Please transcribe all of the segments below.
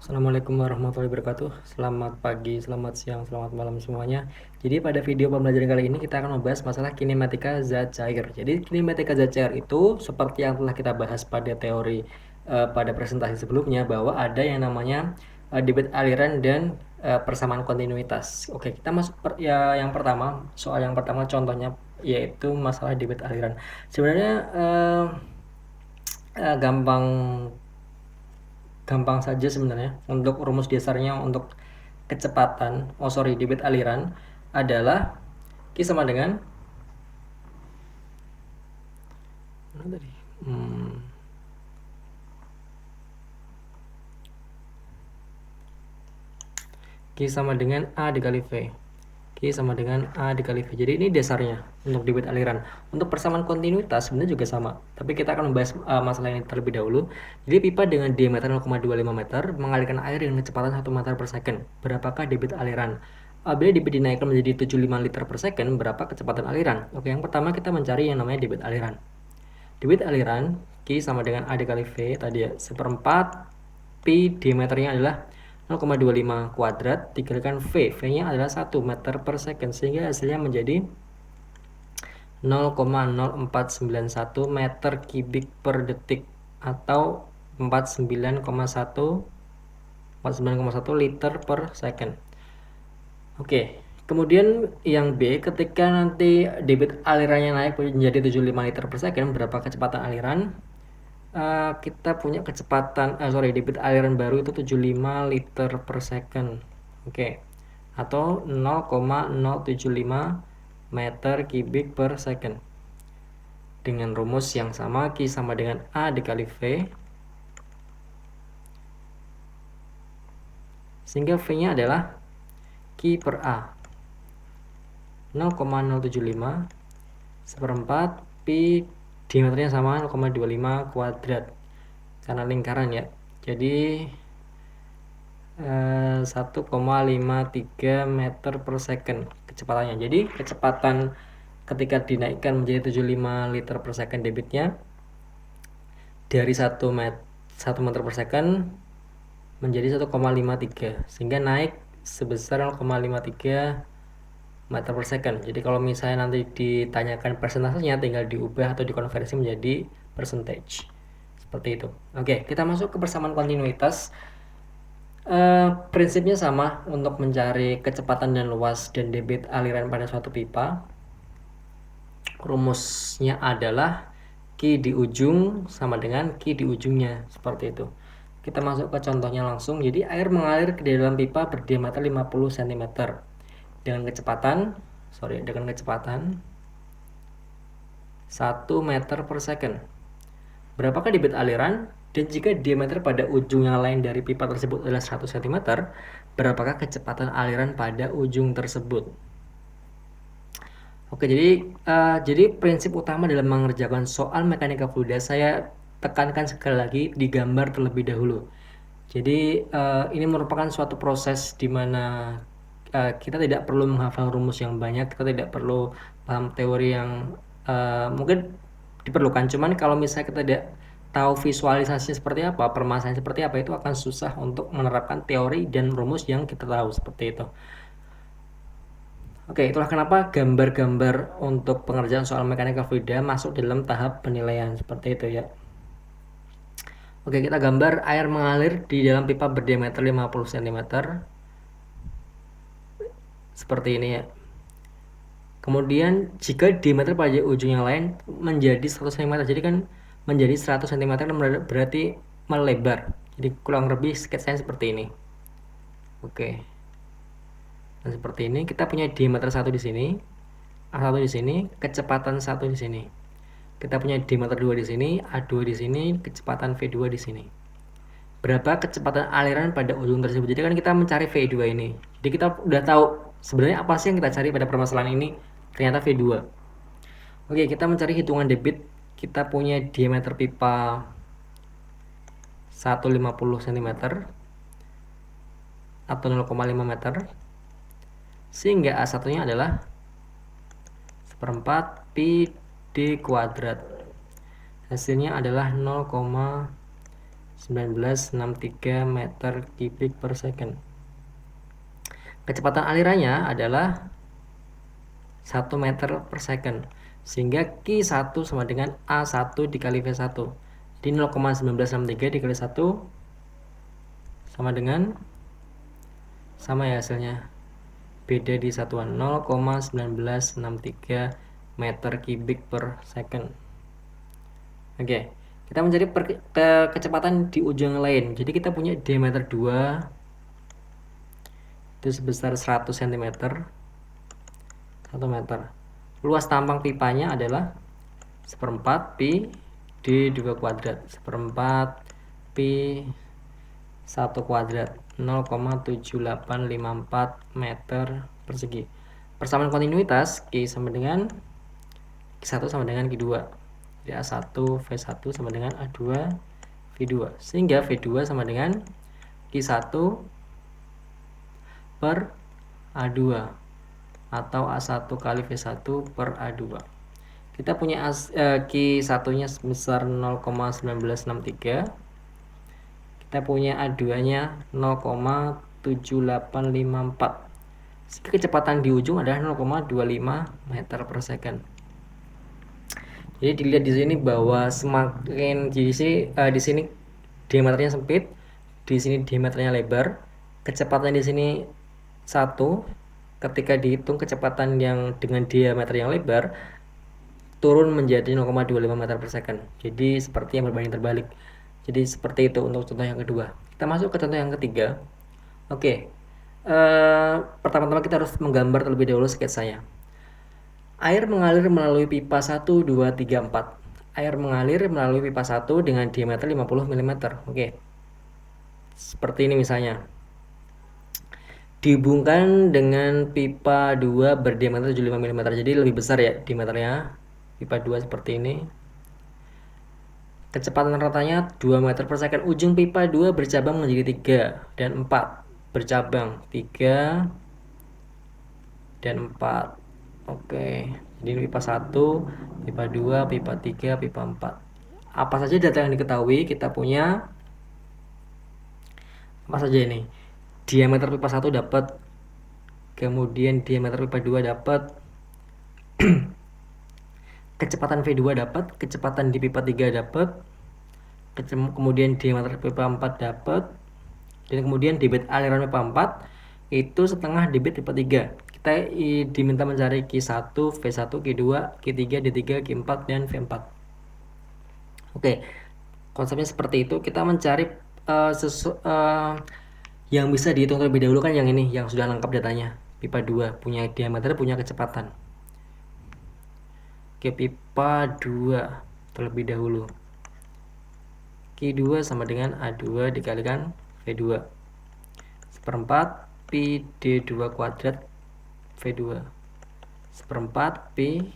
Assalamualaikum warahmatullahi wabarakatuh. Selamat pagi, selamat siang, selamat malam semuanya. Jadi pada video pembelajaran kali ini kita akan membahas masalah kinematika zat cair. Jadi kinematika zat cair itu seperti yang telah kita bahas pada teori pada presentasi sebelumnya, bahwa ada yang namanya debit aliran dan persamaan kontinuitas. Oke, kita masuk yang pertama. Soal yang pertama contohnya yaitu masalah debit aliran. Sebenarnya gampang saja sebenarnya. Untuk rumus dasarnya untuk kecepatan debit aliran adalah Q sama dengan Q sama dengan A dikali V. Q sama dengan A dikali V. Jadi ini dasarnya untuk debit aliran. Untuk persamaan kontinuitas sebenarnya juga sama, tapi kita akan membahas masalah ini terlebih dahulu. Jadi pipa dengan diameter 0,25 meter mengalirkan air dengan kecepatan 1 meter per second. Berapakah debit aliran? Bila debit dinaikkan menjadi 75 liter per second, berapa kecepatan aliran? Oke, yang pertama kita mencari yang namanya debit aliran. Debit aliran Q sama dengan A dikali V tadi ya, 1/4 pi diameternya adalah 0,25 kuadrat dikalikan V. V-nya adalah 1 meter per second, sehingga hasilnya menjadi 0,0491 meter kubik per detik atau 49,1 liter per second. Oke, kemudian yang B, ketika nanti debit alirannya naik menjadi 75 liter per second, berapa kecepatan aliran? Kita punya kecepatan debit aliran baru itu 75 liter per second. Oke. Atau 0,075 meter kubik per second. Dengan rumus yang sama, Q sama dengan A dikali V. Sehingga V-nya adalah Q per A. 0,075 1/4 pi diameternya sama 0,25 kuadrat karena lingkaran ya. Jadi 1,53 meter per second kecepatannya. Jadi kecepatan ketika dinaikkan menjadi 75 liter per second debitnya dari 1 meter per second menjadi 1,53, sehingga naik sebesar 0,53 meter per second. Jadi kalau misalnya nanti ditanyakan persentasenya, tinggal diubah atau dikonversi menjadi percentage. Seperti itu. Oke, kita masuk ke persamaan kontinuitas. Prinsipnya sama untuk mencari kecepatan dan luas dan debit aliran pada suatu pipa. Rumusnya adalah Q di ujung sama dengan Q di ujungnya, seperti itu. Kita masuk ke contohnya langsung. Jadi air mengalir ke dalam pipa berdiameter 50 cm dengan kecepatan 1 meter per second. Berapakah debit aliran? Dan jika diameter pada ujung yang lain dari pipa tersebut adalah 100 cm, berapakah kecepatan aliran pada ujung tersebut? Oke, jadi prinsip utama dalam mengerjakan soal mekanika fluida saya tekankan sekali lagi di gambar terlebih dahulu. Jadi ini merupakan suatu proses di mana kita tidak perlu menghafal rumus yang banyak, kita tidak perlu paham teori yang mungkin diperlukan. Cuman kalau misalnya kita tidak tahu visualisasi seperti apa, permasalahan seperti apa, itu akan susah untuk menerapkan teori dan rumus yang kita tahu, seperti itu. Oke, itulah kenapa gambar-gambar untuk pengerjaan soal mekanika fluida masuk dalam tahap penilaian, seperti itu ya. Oke, kita gambar air mengalir di dalam pipa berdiameter 50 cm. Seperti ini ya. Kemudian jika diameter pada ujung yang lain menjadi 100 cm, jadi kan menjadi 100 cm berarti melebar. Jadi kurang lebih sketsanya seperti ini. Oke. Dan seperti ini kita punya diameter 1 di sini, A1 di sini, kecepatan 1 di sini. Kita punya diameter 2 di sini, A2 di sini, kecepatan V2 di sini. Berapa kecepatan aliran pada ujung tersebut? Jadi kan kita mencari V2 ini. Jadi kita udah tahu sebenarnya apa sih yang kita cari pada permasalahan ini? Ternyata V2. Oke, kita mencari hitungan debit. Kita punya diameter pipa 150 cm atau 0,5 meter. Sehingga A1-nya adalah 1/4 pi D kuadrat. Hasilnya adalah 0,1 1963 meter kubik per second. Kecepatan alirannya adalah 1 meter per second, sehingga Q1 sama dengan A1 dikali V1. Jadi 0,1963 dikali 1 sama dengan, sama ya hasilnya, beda di satuan, 0,1963 meter kubik per second. Oke, kita mencari kecepatan di ujung lain. Jadi kita punya diameter 2 itu sebesar 100 cm, 1 meter. Luas tampang pipanya adalah 1/4 pi D2 kuadrat, 1/4 pi 1 kuadrat, 0,7854 meter persegi. Persamaan kontinuitas Q sama dengan Q1 sama dengan Q2. Jadi A1 V1 sama dengan A2 V2, sehingga V2 sama dengan Q1 per A2 atau A1 kali V1 per A2. Kita punya Q1 nya sebesar 0,1963, kita punya A2 nya 0,7854, sehingga kecepatan di ujung adalah 0,25 meter per second. Jadi dilihat di sini bahwa semakin di sini diameternya sempit, di sini diameternya lebar. Kecepatan di sini 1, ketika dihitung kecepatan yang dengan diameter yang lebar turun menjadi 0,25 meter per second. Jadi seperti yang berbanding terbalik. Jadi seperti itu untuk contoh yang kedua. Kita masuk ke contoh yang ketiga. Oke, pertama-tama kita harus menggambar terlebih dahulu sketsanya. Air mengalir melalui pipa 1, 2, 3, 4. Air mengalir melalui pipa 1 dengan diameter 50 mm. Oke, seperti ini misalnya. Dihubungkan dengan pipa 2 berdiameter 75 mm, jadi lebih besar ya diameternya. Pipa 2 seperti ini. Kecepatan ratanya 2 meter per second. Ujung pipa 2 bercabang menjadi 3 dan 4. Bercabang 3 dan 4. Oke, jadi ini pipa 1, pipa 2, pipa 3, pipa 4. Apa saja data yang diketahui? Kita punya apa saja ini? Diameter pipa 1 dapat, kemudian diameter pipa 2 dapat, kecepatan V2 dapat, kecepatan di pipa 3 dapat, kemudian diameter pipa 4 dapat, dan kemudian debit aliran pipa 4 itu setengah debit pipa 3. Kita diminta mencari Q1, V1, Q2, Q3, D3, Q4, dan V4. Oke, konsepnya seperti itu. Kita mencari yang bisa dihitung terlebih dahulu kan yang ini, yang sudah lengkap datanya. Pipa 2 punya diameter, punya kecepatan. Oke, pipa 2 terlebih dahulu. Q2 sama dengan A2 dikalikan V2. 1/4 pi D2 kuadrat V2. 1/4 pi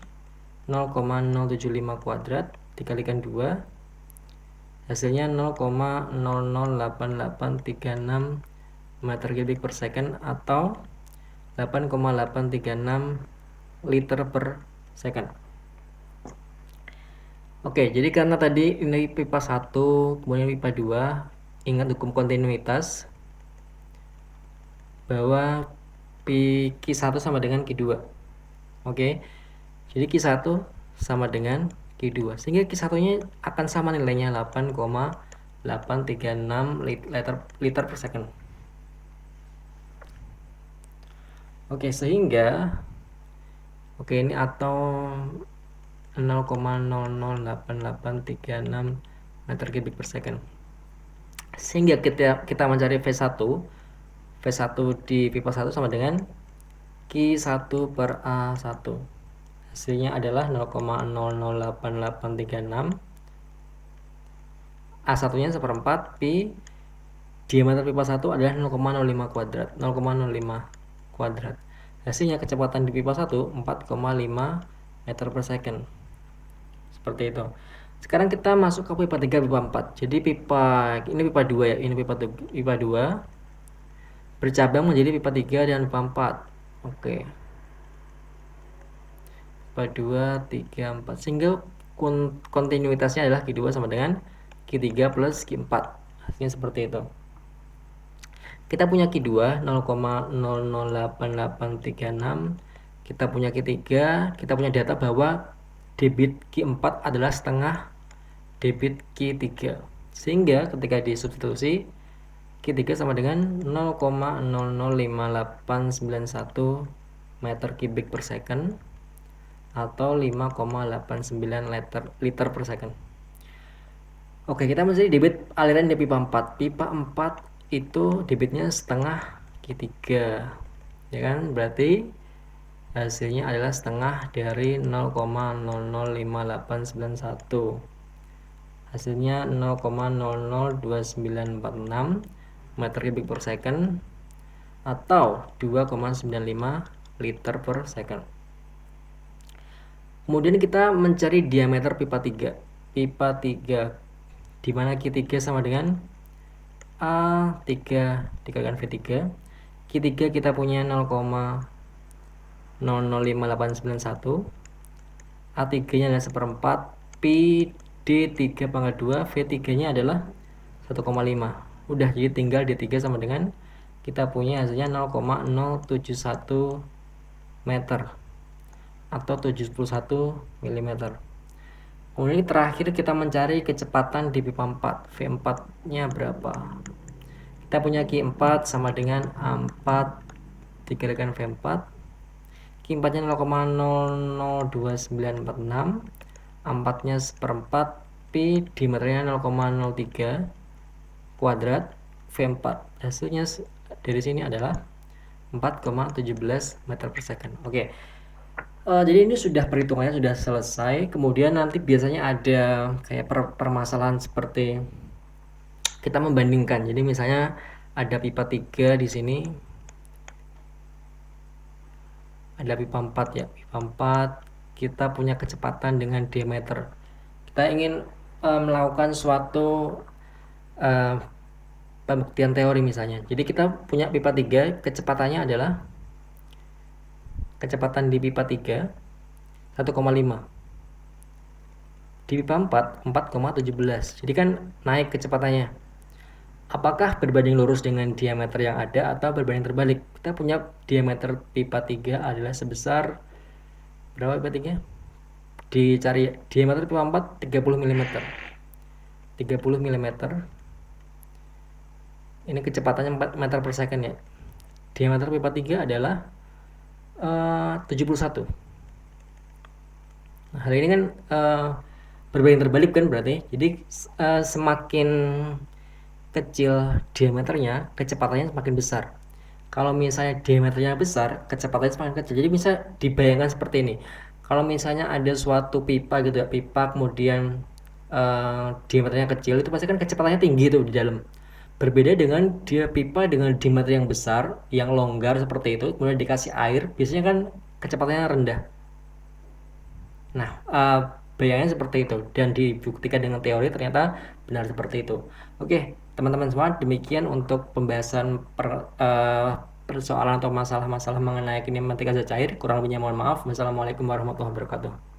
0,075 kuadrat dikalikan 2. Hasilnya 0,008836 meter kubik per second atau 8,836 liter per second. Oke, jadi karena tadi ini pipa 1, kemudian pipa 2, ingat hukum kontinuitas bahwa Q1 sama dengan Q2. Oke, jadi Q1 sama dengan Q2, sehingga Q1 nya akan sama nilainya 8,836 liter per second. Oke, sehingga ini atau 0,008836 meter kubik per second. Sehingga kita mencari V1 di pipa 1 sama dengan Q1 per A1. Hasilnya adalah 0,008836. A1 nya 1/4 pi diameter pipa 1 adalah 0,05 kuadrat. 0,05 kuadrat. Hasilnya kecepatan di pipa 1 4,5 meter per second. Seperti itu. Sekarang kita masuk ke pipa 3, pipa 4. Jadi ini pipa 2 ya, ini pipa 2 bercabang menjadi pipa 3 dan pipa 4. Oke. Pipa 2, 3, 4. Sehingga kontinuitasnya adalah Q2 sama dengan Q3 plus Q4. Hasilnya seperti itu. Kita punya Q2 0,008836. Kita punya Q3, kita punya data bahwa debit Q4 adalah setengah debit Q3. Sehingga ketika disubstitusi, Q3 sama dengan 0,005891 meter kubik per second atau 5,89 liter per second. Oke, kita mencari debit aliran dari pipa 4. Pipa 4 itu debitnya setengah Q3, ya kan? Berarti hasilnya adalah setengah dari 0,005891. Hasilnya 0,002946 meter kubik per second atau 2,95 liter per second. Kemudian kita mencari diameter pipa 3. Pipa 3 di mana Q3 sama dengan A3 dikalikan V3. Q3 kita punya 0,005891. A3 nya adalah 1/4 Pi D3 pangkat 2, V3 nya adalah 1,5. Udah, jadi tinggal D3 sama dengan kita punya hasilnya 0,071 meter atau 71 mm. Kemudian terakhir kita mencari kecepatan di pipa 4. V4 nya berapa? Kita punya Q4 sama dengan A4 dikalikan V4. Q4 nya 0,002946. A4 nya 1/4 Pi diameternya 0,03 kuadrat V4. Hasilnya dari sini adalah 4,17 meter per second. Oke. Jadi ini sudah perhitungannya sudah selesai. Kemudian nanti biasanya ada kayak permasalahan seperti kita membandingkan. Jadi misalnya ada pipa 3 di sini, ada pipa 4 ya. Pipa 4 kita punya kecepatan dengan diameter. Kita ingin melakukan suatu pembuktian teori misalnya. Jadi kita punya pipa 3, kecepatannya adalah kecepatan di pipa 3 1,5. Di pipa 4 4,17. Jadi kan naik kecepatannya. Apakah berbanding lurus dengan diameter yang ada atau berbanding terbalik? Kita punya diameter pipa 3 adalah sebesar berapa pipa 3? Dicari diameter pipa 4 30 mm. 30 mm. Ini kecepatannya 4 meter per second ya. Diameter pipa 3 adalah 71. Nah, hal ini kan berbanding terbalik kan berarti. Jadi semakin kecil diameternya, kecepatannya semakin besar. Kalau misalnya diameternya besar, kecepatannya semakin kecil. Jadi bisa dibayangkan seperti ini. Kalau misalnya ada suatu pipa gitu ya, pipa kemudian diameternya kecil, itu pasti kan kecepatannya tinggi tuh di dalam. Berbeda dengan dia pipa dengan diameter yang besar, yang longgar seperti itu, kemudian dikasih air, biasanya kan kecepatannya rendah. Nah, bayangnya seperti itu dan dibuktikan dengan teori ternyata benar seperti itu. Oke, teman-teman semua, demikian untuk pembahasan persoalan atau masalah-masalah mengenai kinematika zat cair. Kurang lebihnya mohon maaf. Wassalamualaikum warahmatullahi wabarakatuh.